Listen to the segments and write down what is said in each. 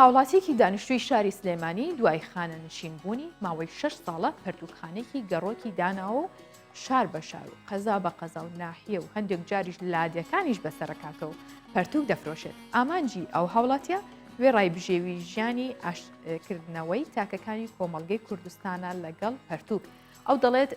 هاوڵاتیەکی دانیشتووی شاری سلێمانی دوای خانەنشینبوونی ماوەی 6 ساڵە پەرتوخانێکی گەڕۆکی داناوە و شار بە شار و قەزا بە قەزا و ناحیە و هەندێک جاریش لادەکانیش بەسەرکاتەوە پەرتوک دەفرۆشێت. ئامانجی ئەو هاوڵاتیە وێ ڕایبژێوی ژیانی ئاشکردنەوەی تاکەکانی کۆمەڵگەی کوردستانە لەگەڵ پەرتوک. ئەو دەڵێت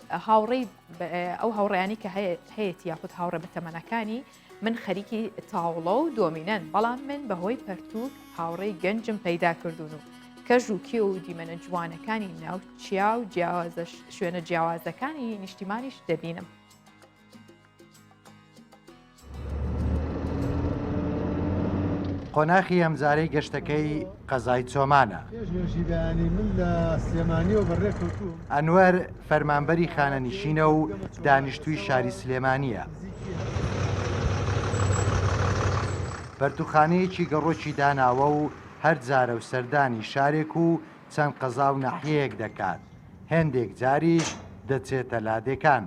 ئەو هاوڕێیانی کە هەیەی یاخود هاوڕێ بە تەمەنەکانی من خەریکی تاوڵە و دۆمینەن، بەڵام من بەهۆی پەرتوک هاوڕێی گەنجم پەیدا کردوون و کەژ و کێ و دیمەنە جوانەکانی ناوچیا و شوێنە جیاوازەکانی نیشتیمانیش دەبینم. قۆناخی ئەمجارەی گەشتەکەی قەزای چۆمانە. ئەنوەر فەرمانبەری خانەنشینە و دانیشتووی شاری سلێمانیە. پەرتوخانەیەکی گەڕۆکی داناوە و هەر جارە و سەردانی شارێک و چەند قەزا و ناحیەیەک دەکات، هێندێک جاریش دەچێتە لادێکان.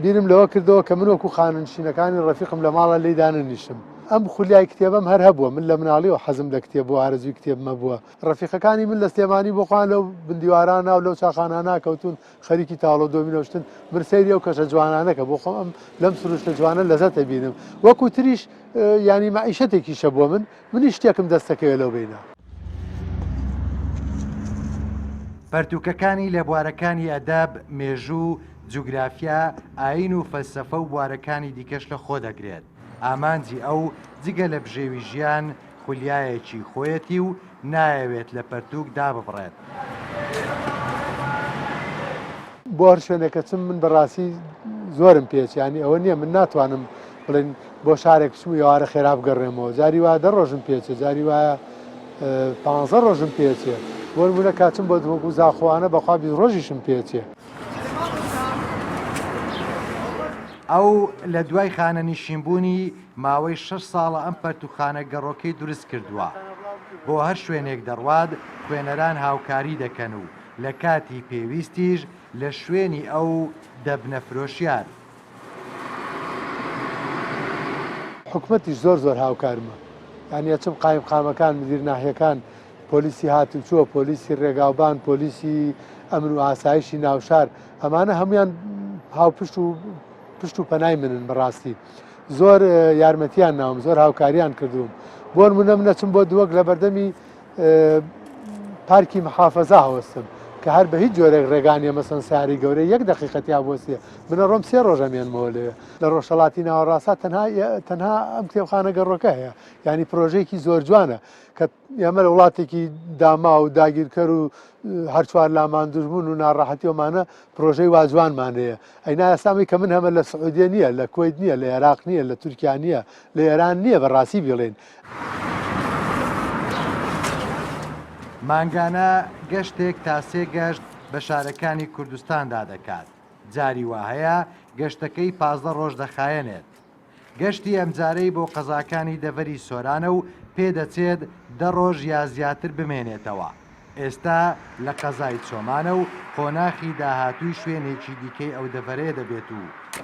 بیرم لەوە کردەوە کە من وەکو خانەنشینەکانی ڕەفیقم لە ماڵە لێی دانەنیشم. ئەم خولیای کتێبم هەر هەبووە، من لە مناڵیەوە حەزم لە کتێب بووە، ئارەزووی کتێبمە بووە. ڕەفیقەکانی من لە سلێمانی بۆخوان لەو بندیوارانە و لەو چاخانانە کەوتون خەریکی تاڵۆ دۆمینۆشتن، من سەیری ئەو کەشە جوانانەکە بۆ خۆم لەم سروشتە جوانە لەزەتە بینم. وەکو تریش ینی مەعیشەتێکیشە بووە منی شتێکم دەستەکەوێت لەو بینە. پەرتوکەکانی لە بوارەکانی ئەدەب، مێژوو، جوگرافیا، ئاین و فەلسەفە و بوارەکانی دیکەش لە خۆ دەگرێت. ئامانجی ئەو جگە لە بژێوی ژیان خولیایەکی خۆیەتی و نایەوێت لە پەرتوک داببڕێت. بۆ هەر شوێنێکە چم من بەڕاستی زۆرم پێچیانی ئەوە نییە من ناتوانم بڵێن بۆ شارێک چم یوارە خێرا بگەڕێمەوە، جاری وایە 10 ڕۆژم پێچێ، جاری وایە 15 ڕۆژم پێچێ، بۆ نمونە کاچم بۆ وەکو زاخۆوانە بەخوا 20 ڕۆژیشم پێچێ. ئەو لە دوای خانەنشینبوونی ماوەی 6 ساڵە ئەم پەرتوخانە گەڕۆکەی دروست کردووە. بۆ هەر شوێنێک دەڕوات خوێنەران هاوکاری دەکەن و لە کاتی پێویستیش لە شوێنی ئەو دەبنەفرۆشیان. حکومەتیش زۆر هاوکارمە، یانە چم قایمقامەکان مدیر ناحیەکان پۆلیسی هاتوچۆ، پۆلیسی ڕێگاوبان، پۆلیسی ئەمن و ئاسایشی ناوشار، ئەمانە هەمویان هاوپشت و پشت و پەنای منن. بەڕاستی زۆر یارمەتیان ناوم، زۆر هاوکاریان کردوم. بۆ نمونە من ئەچم بۆ دووەک لە بەردەمی پارکی محافەزە هەوەستم کە هەر بە هیچ جۆرێک ڕێگانیە مەسەن ساری گەورەی 1 دقیقەتی بۆسیە منە ڕۆم 3 ڕۆژەمێنمەوە لێ. لە ڕۆژهەڵاتی ناوەڕاستە تەنها ئەم کتێبخانە گەڕۆکە هەیە، ینی پرۆژەیەکی زۆر جوانە کە ئێمە لە وڵاتێکی داما و داگیرکەر و هەر چوار لامان دوژبوون و ناڕەحەتیەوەمانە پرۆژەی واجوانمانەیە. ئەینا ئەسامی کە من هەمە لە سعودیە نییە، لە کوێیت نییە، لە عێراق نییە، لە تورکیا نییە، لە ئێران نییە بەڕاستی بڵێن. مانگانە گەشتێک تا 3 گەشت بە شارەکانی کوردستاندا دەکات. جاری وا هەیە گەشتەکەی 15 ڕۆژ دەخایەنێت. گەشتی ئەمجارەی بۆ قەزاکانی دەڤەری سۆرانە و پێدەچێت 10 ڕۆژ یا زیاتر بمێنێتەوە. ئێستا لە قەزای چۆمانە و قۆناخی داهاتووی شوێنێکی دیکەی ئەو دەڤەرێ دەبێت و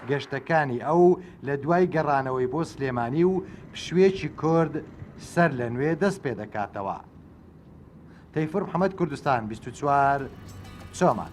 گەشتەکانی ئەو لە دوای گەڕانەوەی بۆ سلێمانی و پشوێکی کورد سەر لە نوێ دەست پێ دەکاتەوە. تەیفور محەممەد، کوردستان 24 چۆمان.